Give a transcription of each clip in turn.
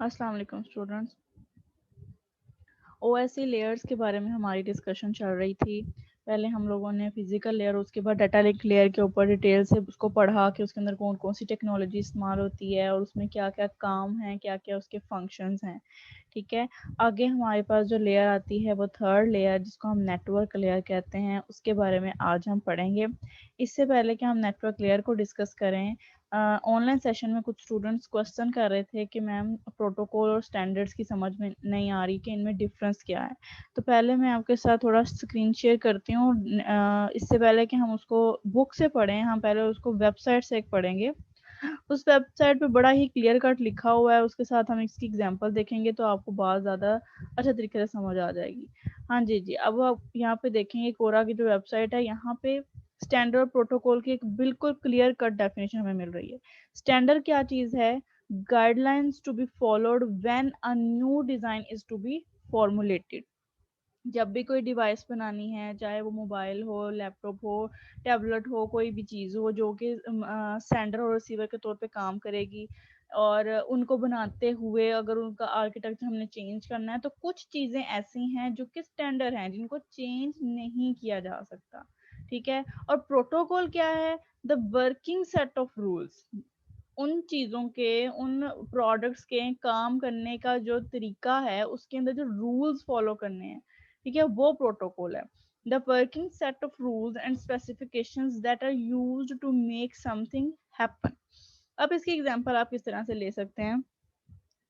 अस्सलाम वालेकुम students. OSC layers के बारे में हमारी डिस्कशन चल रही थी। पहले हम लोगों ने फिजिकल लेयर, उसके बाद डाटा लिंक लेयर के ऊपर डिटेल से उसको पढ़ा कि उसके अंदर कौन कौन सी टेक्नोलॉजी इस्तेमाल होती है और उसमें क्या क्या काम हैं, क्या क्या उसके फंक्शंस हैं। ठीक है, आगे हमारे पास जो लेयर आती है वो थर्ड लेयर, जिसको हम नेटवर्क लेयर कहते हैं, उसके बारे में आज हम पढ़ेंगे। इससे पहले कि हम नेटवर्क लेयर को डिस्कस करें, ऑनलाइन सेशन में कुछ स्टूडेंट्स क्वेश्चन कर रहे थे कि मैम प्रोटोकॉल और स्टैंडर्ड्स की समझ में नहीं आ रही कि इनमें डिफरेंस क्या है। तो पहले मैं आपके साथ थोड़ा स्क्रीन शेयर करती हूँ। इससे पहले कि हम उसको बुक से पढ़ें, हम पहले उसको वेबसाइट से एक पढ़ेंगे। उस वेबसाइट पे बड़ा ही क्लियर कट लिखा हुआ है, उसके साथ हम इसकी एग्जांपल देखेंगे तो आपको बहुत ज़्यादा अच्छा तरीके से समझ आ जाएगी। हाँ जी जी, अब आप यहाँ पे देखेंगे कोरा की जो वेबसाइट है, यहाँ पे स्टैंडर्ड प्रोटोकॉल की एक बिल्कुल क्लियर कट डेफिनेशन हमें मिल रही है। स्टैंडर्ड क्या चीज़ है? Guidelines to be followed when a new design is to be formulated. जब भी कोई डिवाइस बनानी है, चाहे वो मोबाइल हो, लैपटॉप हो, टैबलेट हो, कोई भी चीज़ हो जो कि सेंडर और रिसीवर के तौर पे काम करेगी, और उनको बनाते हुए अगर उनका आर्किटेक्चर हमने चेंज करना है, तो कुछ चीज़ें ऐसी हैं जो कि स्टैंडर्ड हैं, जिनको चेंज नहीं किया जा सकता। ठीक है, और प्रोटोकॉल क्या है? The working set of rules, उन चीज़ों के, उन प्रोडक्ट्स के काम करने का जो तरीका है, उसके अंदर जो रूल्स फॉलो करने हैं, ठीक है, वो प्रोटोकॉल है। The working set of rules and specifications that are used to make something happen. अब इसकी एग्जांपल आप किस तरह से ले सकते हैं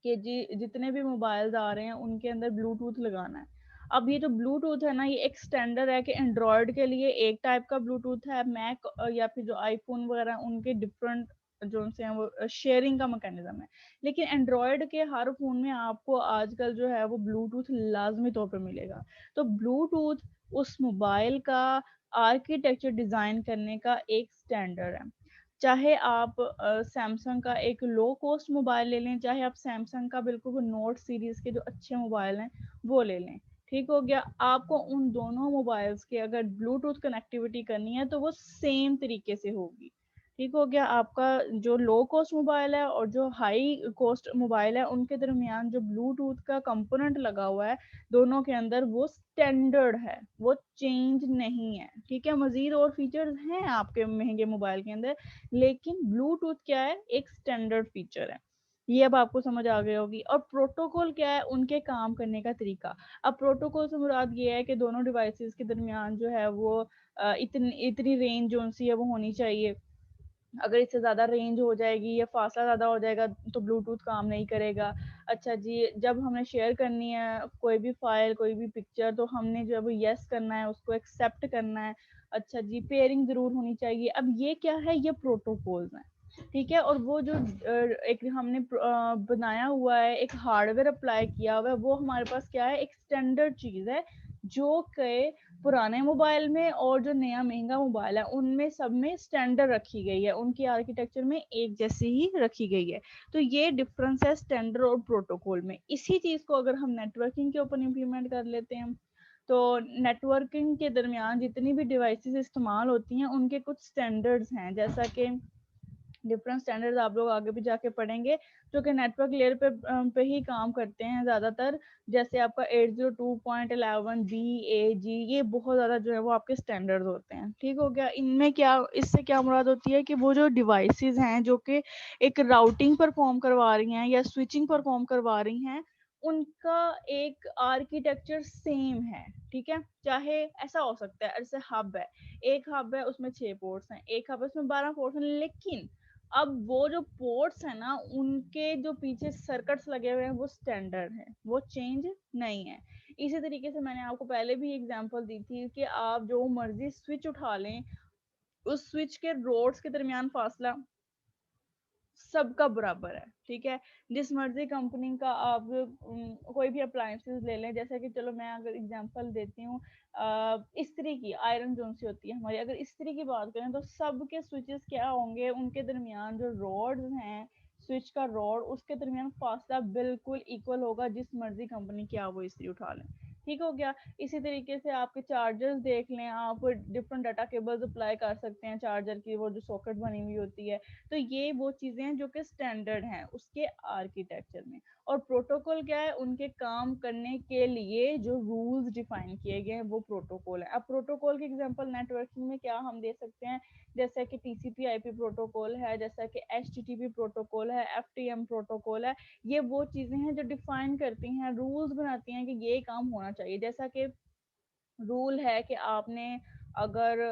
कि जी जितने भी मोबाइल्स आ रहे हैं उनके अंदर ब्लूटूथ लगाना है। अब ये जो ब्लूटूथ है ना, ये एक स्टैंडर्ड है कि एंड्रॉयड के लिए एक टाइप का ब्लूटूथ है, मैक या फिर जो आईफोन वगैरह उनके डिफरेंट जो से हैं वो शेयरिंग का मैकेनिज्म है। लेकिन एंड्रॉयड के हर फोन में आपको आजकल जो है वो ब्लूटूथ लाजमी तौर पर मिलेगा। तो ब्लूटूथ उस मोबाइल का आर्किटेक्चर डिजाइन करने का एक स्टैंडर्ड है। चाहे आप सैमसंग का एक लो कॉस्ट मोबाइल ले लें, चाहे आप सैमसंग का बिल्कुल नोट सीरीज के जो अच्छे मोबाइल हैं वो ले लें। ठीक हो गया, आपको उन दोनों मोबाइल्स के अगर ब्लूटूथ कनेक्टिविटी करनी है तो वो सेम तरीके से होगी। ठीक हो गया, आपका जो लो कॉस्ट मोबाइल है और जो हाई कॉस्ट मोबाइल है, उनके दरमियान जो ब्लूटूथ का कंपोनेंट लगा हुआ है दोनों के अंदर, वो स्टैंडर्ड है, वो चेंज नहीं है। ठीक है, मजीद और फीचर्स हैं आपके महंगे मोबाइल के अंदर, लेकिन ब्लूटूथ क्या है? एक स्टैंडर्ड फीचर है। ये अब आपको समझ आ गई होगी। और प्रोटोकॉल क्या है? उनके काम करने का तरीका। अब प्रोटोकॉल से मुराद ये है कि दोनों डिवाइसेस के दरमियान जो है वो इतनी इतनी रेंज जो सी है वो होनी चाहिए। अगर इससे ज़्यादा रेंज हो जाएगी या फासला ज़्यादा हो जाएगा तो ब्लूटूथ काम नहीं करेगा। अच्छा जी, जब हमने शेयर करनी है कोई भी फाइल, कोई भी पिक्चर, तो हमने जब यस करना है, उसको एक्सेप्ट करना है। अच्छा जी, पेयरिंग ज़रूर होनी चाहिए। अब ये क्या है? ये प्रोटोकॉल्स हैं। ठीक है, और वो जो एक हमने बनाया हुआ है, एक हार्डवेयर अप्लाई किया हुआ है, वो हमारे पास क्या है? एक स्टैंडर्ड चीज़ है जो कि पुराने मोबाइल में और जो नया महंगा मोबाइल है उनमें सब में स्टैंडर्ड रखी गई है, उनकी आर्किटेक्चर में एक जैसी ही रखी गई है। तो ये डिफरेंस है स्टैंडर्ड और प्रोटोकॉल में। इसी चीज को अगर हम नेटवर्किंग के ऊपर इम्प्लीमेंट कर लेते हैं, तो नेटवर्किंग के दरमियान जितनी भी डिवाइसेस इस्तेमाल होती हैं उनके कुछ स्टैंडर्ड्स हैं, जैसा कि डिफरेंट स्टैंडर्ड्स आप लोग आगे भी जाके पढ़ेंगे, जो कि नेटवर्क लेयर पे ही काम करते हैं ज़्यादातर। जैसे आपका 802.11 बी ए जी, ये बहुत ज़्यादा जो है वो आपके स्टैंडर्ड्स होते हैं। ठीक हो गया, इनमें क्या, इससे क्या मुराद होती है कि वो जो डिवाइसेस हैं जो कि एक राउटिंग परफॉर्म करवा रही हैं या स्विचिंग परफॉर्म करवा रही हैं, उनका एक आर्किटेक्चर सेम है। ठीक है, चाहे ऐसा हो सकता है जैसे हब है, एक हब है उसमें 6 पोर्ट्स हैं, एक हब है उसमें 12 पोर्ट्स हैं, लेकिन अब वो जो पोर्ट्स है ना, उनके जो पीछे सर्किट्स लगे हुए हैं वो स्टैंडर्ड है, वो चेंज नहीं है। इसी तरीके से मैंने आपको पहले भी एग्जांपल दी थी कि आप जो मर्जी स्विच उठा लें, उस स्विच के रोड्स के दरमियान फासला सबका बराबर है। ठीक है, जिस मर्जी कंपनी का आप कोई भी अप्लायंसेस ले लें, जैसे कि चलो मैं अगर एग्जांपल देती हूँ, इस्त्री की, आयरन जोन सी होती है हमारी, अगर इस्त्री की बात करें तो सबके स्विचेस क्या होंगे, उनके दरमियान जो रोड्स हैं, स्विच का रोड, उसके दरमियान फासला बिल्कुल इक्वल होगा जिस मर्जी कंपनी की आप वो इस्त्री उठा लें। ठीक हो गया। इसी तरीके से आपके चार्जर्स देख लें, आप डिफरेंट डाटा केबल्स अप्लाई कर सकते हैं चार्जर की, वो जो सॉकेट बनी हुई होती है। तो ये वो चीज़ें हैं जो कि स्टैंडर्ड हैं उसके आर्किटेक्चर में। और प्रोटोकॉल क्या है, उनके काम करने के लिए जो रूल्स डिफाइन किए गए हैं वो प्रोटोकॉल है। अब प्रोटोकॉल की एग्जांपल नेटवर्किंग में क्या हम दे सकते हैं, जैसा कि टीसीपी आईपी प्रोटोकॉल है, जैसा कि एचटीटीपी प्रोटोकॉल है, एफटीएम प्रोटोकॉल है। ये वो चीजें हैं जो डिफाइन करती हैं, रूल्स बनाती हैं कि ये काम होना चाहिए। जैसा कि रूल है कि आपने अगर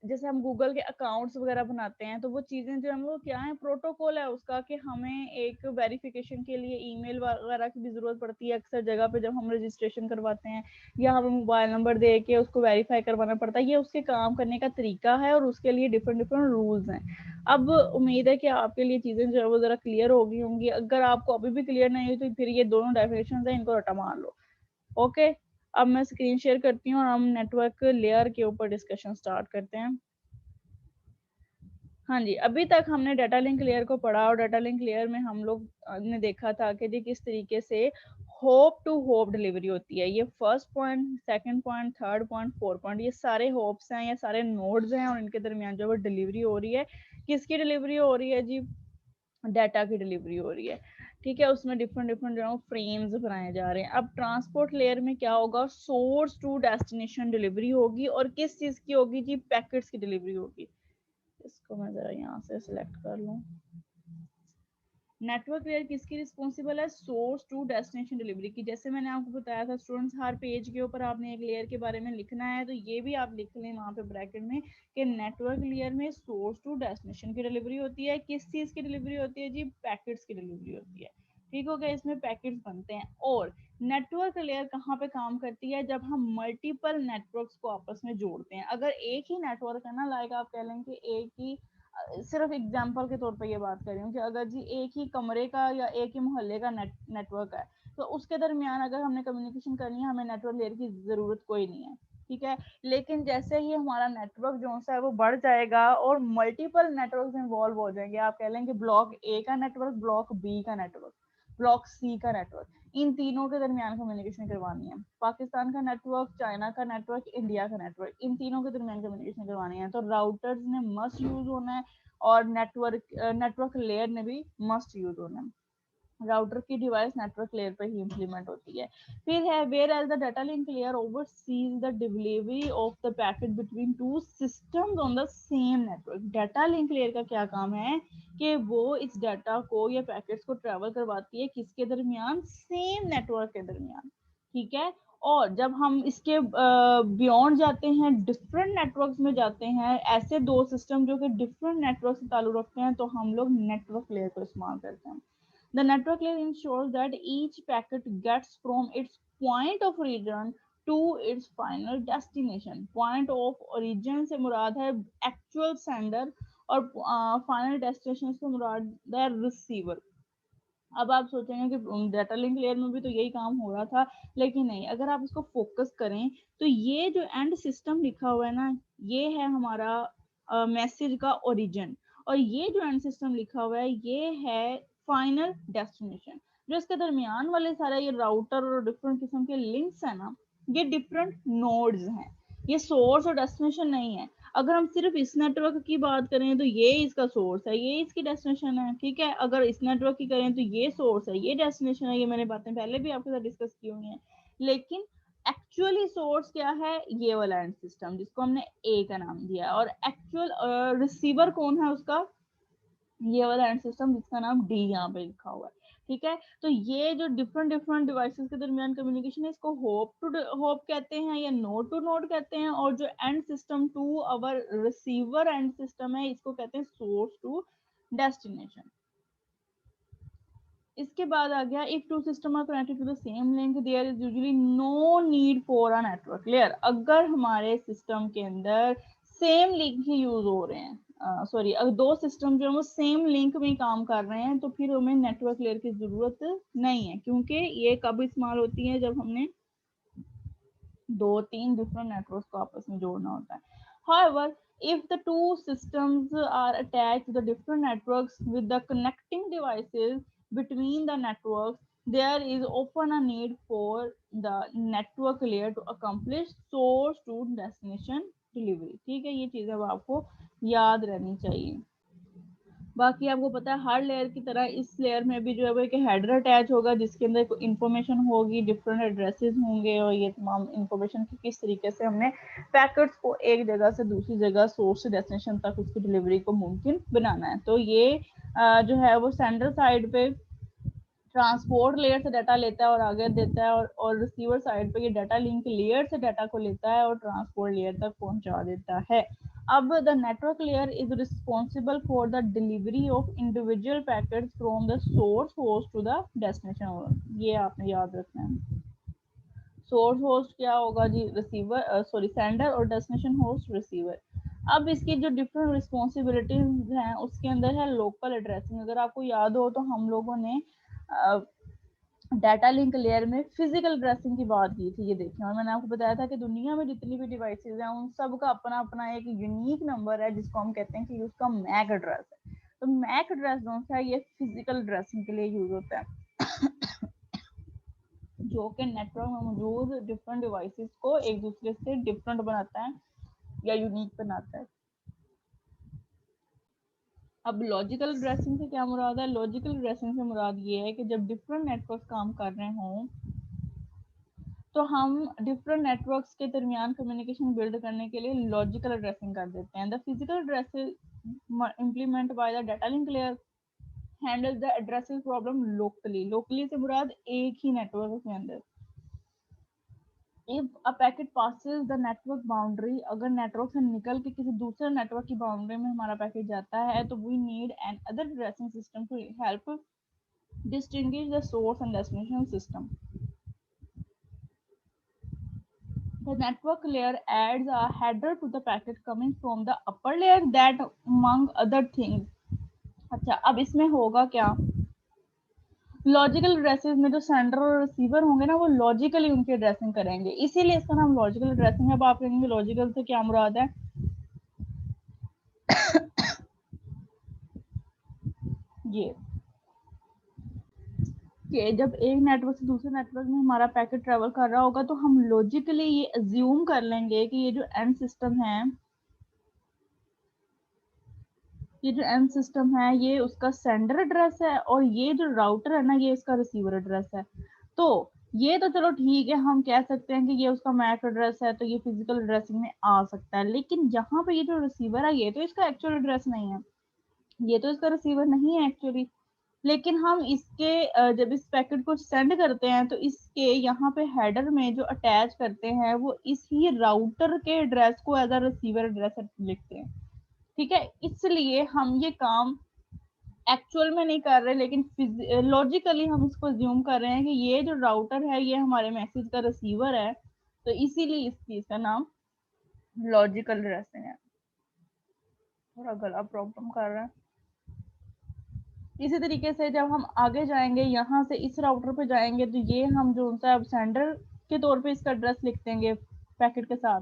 जैसे हम गूगल के अकाउंट्स वगैरह बनाते हैं, तो वो चीज़ें जो हम लोग क्या है, प्रोटोकॉल है उसका, कि हमें एक वेरिफिकेशन के लिए ईमेल वगैरह की भी ज़रूरत पड़ती है अक्सर जगह पे जब हम रजिस्ट्रेशन करवाते हैं, या हमें मोबाइल नंबर दे के उसको वेरीफाई करवाना पड़ता है। ये उसके काम करने का तरीका है और उसके लिए डिफरेंट डिफरेंट रूल्स हैं। अब उम्मीद है कि आपके लिए चीज़ें जो है वो ज़रा क्लियर हो गई होंगी। अगर आपको अभी भी क्लियर नहीं हुई तो फिर ये दोनों डेफिनेशन है, इनको रटा मार लो। ओके, अब मैं स्क्रीन शेयर करती हूँ और हम नेटवर्क लेयर के ऊपर डिस्कशन स्टार्ट करते हैं। हाँ जी, अभी तक हमने डाटा लिंक लेयर को पढ़ा और डाटा लिंक लेयर में हम लोग ने देखा था कि जी किस तरीके से होप टू होप डिलीवरी होती है। ये first point, second point, third point, fourth point, ये सारे होप्स हैं, ये सारे नोड्स हैं और इनके दरमियान जो वो डिलीवरी हो रही है, किसकी डिलीवरी हो रही है जी, डाटा की डिलीवरी हो रही है। ठीक है, उसमें डिफरेंट डिफरेंट जो फ्रेम्स बनाए जा रहे हैं। अब ट्रांसपोर्ट लेयर में क्या होगा, सोर्स टू डेस्टिनेशन डिलीवरी होगी और किस चीज की होगी जी, पैकेट्स की डिलीवरी होगी। इसको मैं जरा यहाँ से सिलेक्ट कर लूँ। नेटवर्क लेयर किसकी रिस्पॉन्सिबल है, सोर्स टू डेस्टिनेशन डिलीवरी की। जैसे मैंने आपको बताया था स्टूडेंट्स, हर पेज के ऊपर आपने एक लेयर के बारे में लिखना है, तो ये भी आप लिख लें वहाँ पे ब्रैकेट में कि नेटवर्क लेयर में सोर्स टू डेस्टिनेशन की डिलीवरी होती है। किस चीज की डिलीवरी होती है जी, पैकेट्स की डिलीवरी होती है। ठीक हो गया, इसमें पैकेट्स बनते हैं। और नेटवर्क लेयर कहाँ पे काम करती है, जब हम मल्टीपल नेटवर्क्स को आपस में जोड़ते हैं। अगर एक ही नेटवर्क है ना, लाइक आप कह लें कि एक ही, सिर्फ एग्जाम्पल के तौर पे ये बात कर रही हूँ कि अगर जी एक ही कमरे का या एक ही मोहल्ले का नेटवर्क है, तो उसके दरमियान अगर हमने कम्युनिकेशन करनी है, हमें नेटवर्क लेयर की जरूरत कोई नहीं है। ठीक है, लेकिन जैसे ही हमारा नेटवर्क जो है वो बढ़ जाएगा और मल्टीपल नेटवर्क इन्वॉल्व हो जाएंगे, आप कह लेंगे ब्लॉक ए का नेटवर्क, ब्लॉक बी का नेटवर्क, ब्लॉक सी का नेटवर्क, इन तीनों के दरमियान कम्युनिकेशन करवानी है। पाकिस्तान का नेटवर्क, चाइना का नेटवर्क, इंडिया का नेटवर्क, इन तीनों के दरमियान कम्युनिकेशन करवानी है, तो राउटर्स ने मस्ट यूज होना है और नेटवर्क लेयर ने भी मस्ट यूज होना है। राउटर की डिवाइस नेटवर्क लेयर पर ही इंप्लीमेंट होती है। फिर है whereas the data link layer oversees the delivery of the packet between two systems on the same network. Data link layer का क्या काम है कि वो इस डाटा को या पैकेट्स को ट्रेवल करवाती है किसके दरमियान, सेम नेटवर्क के दरमियान। ठीक है, और जब हम इसके बियॉन्ड जाते हैं, डिफरेंट नेटवर्क्स में जाते हैं, ऐसे दो सिस्टम जो कि डिफरेंट नेटवर्क से ताल्लुक रखते हैं, तो हम लोग नेटवर्क लेयर को इस्तेमाल करते हैं। The network layer ensures that each packet gets from its point of origin to its final destination. Point of origin से मुराद है actual sender और final destination से मुराद है receiver। अब आप सोचेंगे कि डाटा लिंक लेयर में भी तो यही काम हो रहा था, लेकिन नहीं। अगर आप इसको फोकस करें तो ये जो एंड सिस्टम लिखा हुआ है ना, ये है हमारा मैसेज का ओरिजिन, और ये जो एंड सिस्टम लिखा हुआ है ये है फाइनल डेस्टिनेशन। जो इसके दरमियान वाले सारे ये राउटर और डिफरेंट किस्म के लिंक्स है ना, ये डिफरेंट नोड्स हैं, ये सोर्स और डेस्टिनेशन नहीं है। अगर हम सिर्फ इस नेटवर्क की बात करें तो ये इसका सोर्स है, ये इसकी डेस्टिनेशन है। ठीक है, अगर इस नेटवर्क की करें तो ये सोर्स है, ये डेस्टिनेशन है। ये मैंने बातें पहले भी आपके साथ डिस्कस की हुई हैं। लेकिन एक्चुअली सोर्स क्या है, ये वाला एंड सिस्टम जिसको हमने ए का नाम दिया, और एक्चुअल रिसीवर कौन है उसका, ये वाला एंड सिस्टम जिसका नाम डी यहाँ पे लिखा हुआ है। ठीक है, तो ये जो डिफरेंट डिफरेंट डिवाइसेस के दरमियान कम्युनिकेशन है, इसको होप टू होप कहते हैं या नोड टू नोड कहते हैं, और जो end system to our receiver end system है, इसको कहते हैं सोर्स टू डेस्टिनेशन। इसके बाद आ गया, if two system are connected to the same link there is usually no need for a network layer. अगर हमारे सिस्टम के अंदर सेम लिंक ही यूज हो रहे हैं, सॉरी, अगर दो सिस्टम जो है वो सेम लिंक में काम कर रहे हैं, तो फिर हमें नेटवर्क लेयर की जरूरत नहीं है, क्योंकि ये कब इस्तेमाल होती है, जब हमने दो तीन डिफरेंट नेटवर्क्स को आपस में जोड़ना होता है। However, if the two systems are attached to the different networks with the connecting devices between the networks, there is often a need for the network layer to accomplish source to destination delivery। ठीक है, ये चीजें अब आपको याद रहनी चाहिए। बाकी आपको पता है हर लेयर की तरह इस लेयर में भी जो है वो एक हेडर अटैच होगा जिसके अंदर इंफॉर्मेशन होगी, डिफरेंट एड्रेसेस होंगे और ये तमाम इंफॉर्मेशन की किस तरीके से हमने पैकेट्स को एक जगह से दूसरी जगह सोर्स से डेस्टिनेशन तक उसकी डिलीवरी को मुमकिन बनाना है। तो ये जो है वो सेंडर साइड पे ट्रांसपोर्ट लेयर से डाटा लेता है और आगे देता है, और रिसीवर साइड पे ये डाटा लिंक लेयर से डाटा को लेता है और ट्रांसपोर्ट लेयर तक पहुंचा देता है। अब the network layer is responsible for the delivery of individual packets from the source host to the destination. ये आपने याद रखना है। सोर्स होस्ट क्या होगा जी? रिसीवर, सॉरी सेंडर, और डेस्टिनेशन होस्ट रिसीवर। अब इसकी जो डिफरेंट रिस्पॉन्सिबिलिटीज हैं उसके अंदर है लोकल एड्रेसिंग। अगर आपको याद हो तो हम लोगों ने डाटा लिंक लेयर में फिजिकल एड्रेसिंग की बात की थी, ये देखें, और मैंने आपको बताया था कि दुनिया में जितनी भी डिवाइसेज हैं उन सब का अपना अपना एक यूनिक नंबर है जिसको हम कहते हैं कि उसका मैक एड्रेस है। तो मैक एड्रेस जो है ये फिजिकल एड्रेसिंग के लिए यूज होता है जो कि नेटवर्क में मौजूद डिफरेंट डिवाइसेस को एक दूसरे से डिफरेंट बनाता है या यूनिक बनाता है। अब लॉजिकल एड्रेसिंग से क्या मुराद है? लॉजिकल एड्रेसिंग से मुराद ये है कि जब डिफरेंट नेटवर्क काम कर रहे हों तो हम डिफरेंट नेटवर्क्स के दरमियान कम्युनिकेशन बिल्ड करने के लिए लॉजिकल एड्रेसिंग कर देते हैं। The physical addresses implement by the data link layer handle the addresses problem locally. Locally से मुराद एक ही नेटवर्क के अंदर। If a packet passes the network boundary, अगर नेटवर्क से निकल के किसी दूसरे नेटवर्क की बाउंड्री में हमारा पैकेट जाता है तो we need another addressing system to help distinguish the source and destination system. The network layer adds a header to the packet coming from the upper layer that among other things। अच्छा, अब इसमें होगा क्या? Logical addresses में जो sender और receiver होंगे ना वो लॉजिकली उनकी एड्रेसिंग करेंगे, इसीलिए इसका नाम लॉजिकल एड्रेसिंग है। अब आप कहेंगे लॉजिकल से क्या मुराद है? ये कि जब एक नेटवर्क से दूसरे नेटवर्क में हमारा पैकेट ट्रेवल कर रहा होगा तो हम लॉजिकली ये अज्यूम कर लेंगे कि ये जो एंड सिस्टम है, ये जो एंड सिस्टम है ये उसका सेंडर एड्रेस है और ये जो राउटर है ना ये इसका रिसीवर एड्रेस है। तो ये तो चलो ठीक है, हम कह सकते हैं कि ये उसका मैक एड्रेस है तो ये फिजिकल एड्रेसिंग में आ सकता है, लेकिन जहाँ पे ये जो रिसीवर है ये तो इसका एक्चुअल एड्रेस नहीं है, ये तो इसका रिसीवर नहीं है एक्चुअली। लेकिन हम इसके जब इस पैकेट को सेंड करते हैं तो इसके यहाँ पे हेडर में जो अटैच करते हैं वो इसी राउटर के एड्रेस को एज अ रिसीवर एड्रेस लिखते हैं। ठीक है, इसलिए हम ये काम एक्चुअल में नहीं कर रहे लेकिन लॉजिकली हम इसको ज्यूम कर रहे हैं कि ये जो राउटर है ये हमारे मैसेज का रिसीवर है, तो इसीलिए इस चीज का नाम लॉजिकल एड्रेसिंग है। थोड़ा गला प्रॉब्लम कर रहा है। इसी तरीके से जब हम आगे जाएंगे यहाँ से इस राउटर पे जाएंगे तो ये हम जो सा अब सेंडर के तौर पे इसका एड्रेस लिख देंगे पैकेट के साथ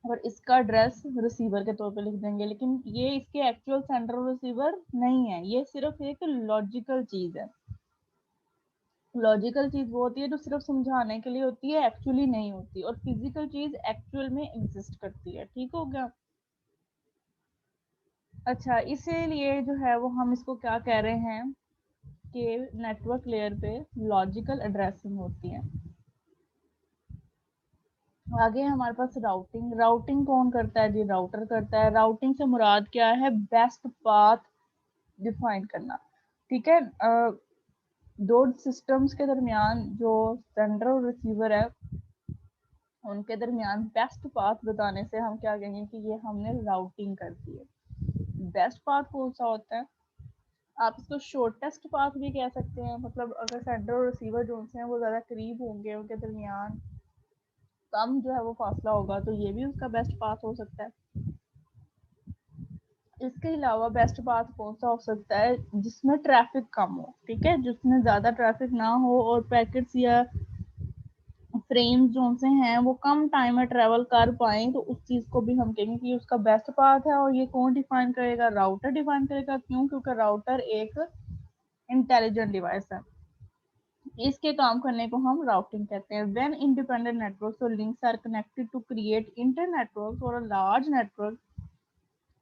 और इसका एड्रेस रिसीवर के तौर पे लिख देंगे, लेकिन ये इसके एक्चुअल सेंडर और रिसीवर नहीं है, ये सिर्फ एक लॉजिकल चीज है। लॉजिकल चीज वो होती है जो सिर्फ समझाने के लिए होती है, एक्चुअली नहीं होती, और फिजिकल चीज एक्चुअल में एग्जिस्ट करती है। ठीक हो गया? अच्छा, इसीलिए जो है वो हम इसको क्या कह रहे हैं कि नेटवर्क लेयर पे लॉजिकल एड्रेसिंग होती है। आगे हमारे पास राउटिंग। राउटिंग कौन करता है जी? राउटर करता है। राउटिंग से मुराद क्या है? बेस्ट पाथ डिफाइन करना। ठीक है, दो सिस्टम्स के दरमियान जो सेंडर और रिसीवर है उनके दरमियान बेस्ट पाथ बताने से हम क्या कहेंगे कि ये हमने राउटिंग कर दी है। बेस्ट पाथ कौन सा होता है? आप इसको शॉर्टेस्ट पाथ भी कह सकते हैं, मतलब अगर सेंडर और रिसीवर जो हैं वो ज़्यादा करीब होंगे, उनके दरमियान कम जो है वो फासला होगा तो ये भी उसका बेस्ट पाथ हो सकता है। इसके अलावा बेस्ट पाथ कौन सा हो सकता है? जिसमें ट्रैफिक कम हो। ठीक है, जिसमें ज़्यादा ट्रैफिक ना हो और पैकेट्स या फ्रेम्स जो से हैं वो कम टाइम में ट्रेवल कर पाए तो उस चीज़ को भी हम कहेंगे कि उसका बेस्ट पाथ है। और ये कौन डिफाइन करेगा? राउटर डिफाइन करेगा। क्यों? क्योंकि राउटर एक इंटेलिजेंट डिवाइस है। इसके काम करने को हम राउटिंग कहते हैं। When independent networks or links are connected to create internetworks or a large network,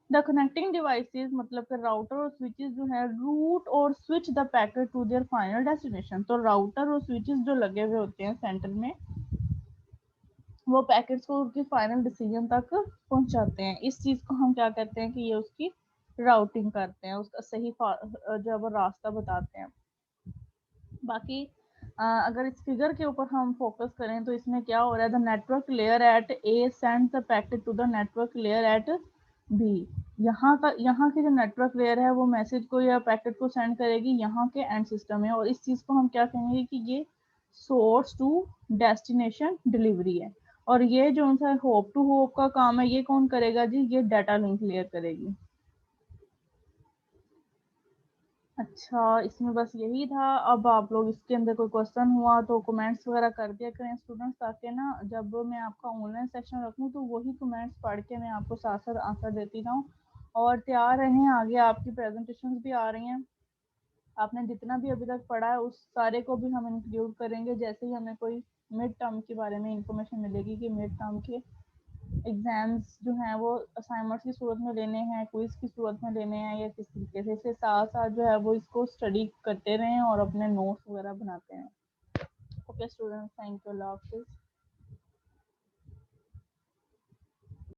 the connecting devices मतलब कि राउटर और स्विचेस जो है रूट और switch the packet to their final destination. तो राउटर और स्विचेस जो लगे हुए होते हैं सेंटर में, वो पैकेट्स को उसकी फाइनल डिसीजन तक पहुंचाते हैं। इस चीज को हम क्या कहते हैं कि ये उसकी राउटिंग करते हैं, उसका सही जो वो रास्ता बताते हैं। बाकी अगर इस फिगर के ऊपर हम फोकस करें तो इसमें क्या हो रहा है, the network layer at A send the packet to the network layer at B. यहाँ की जो नेटवर्क लेयर है वो मैसेज को या पैकेट को सेंड करेगी यहाँ के एंड सिस्टम में, और इस चीज को हम क्या कहेंगे कि ये सोर्स टू डेस्टिनेशन डिलीवरी है। और ये जो उनका होप टू होप का काम है ये कौन करेगा जी, ये डाटा लिंक लेयर करेगी। अच्छा, इसमें बस यही था। अब आप लोग इसके अंदर कोई क्वेश्चन हुआ तो कमेंट्स वगैरह कर दिया करें स्टूडेंट्स, ताकि ना जब मैं आपका ऑनलाइन सेक्शन रखूँ तो वही कमेंट्स पढ़ के मैं आपको साथ साथ आंसर देती रहूँ। और तैयार रहें, आगे आपकी प्रेजेंटेशंस भी आ रही हैं। आपने जितना भी अभी तक पढ़ा है उस सारे को भी हम इंक्लूड करेंगे जैसे ही हमें कोई मिड टर्म के बारे में इंफॉर्मेशन मिलेगी कि मिड टर्म के एग्जाम्स जो हैं वो असाइनमेंट्स की सूरत में लेने हैं, क्विज की सूरत में लेने हैं, या किस तरीके से। इसके साथ साथ जो है वो इसको स्टडी करते रहें और अपने नोट्स वगैरह बनाते हैं। ओके स्टूडेंट्स, थैंक यू, अल्लाह हाफिज़।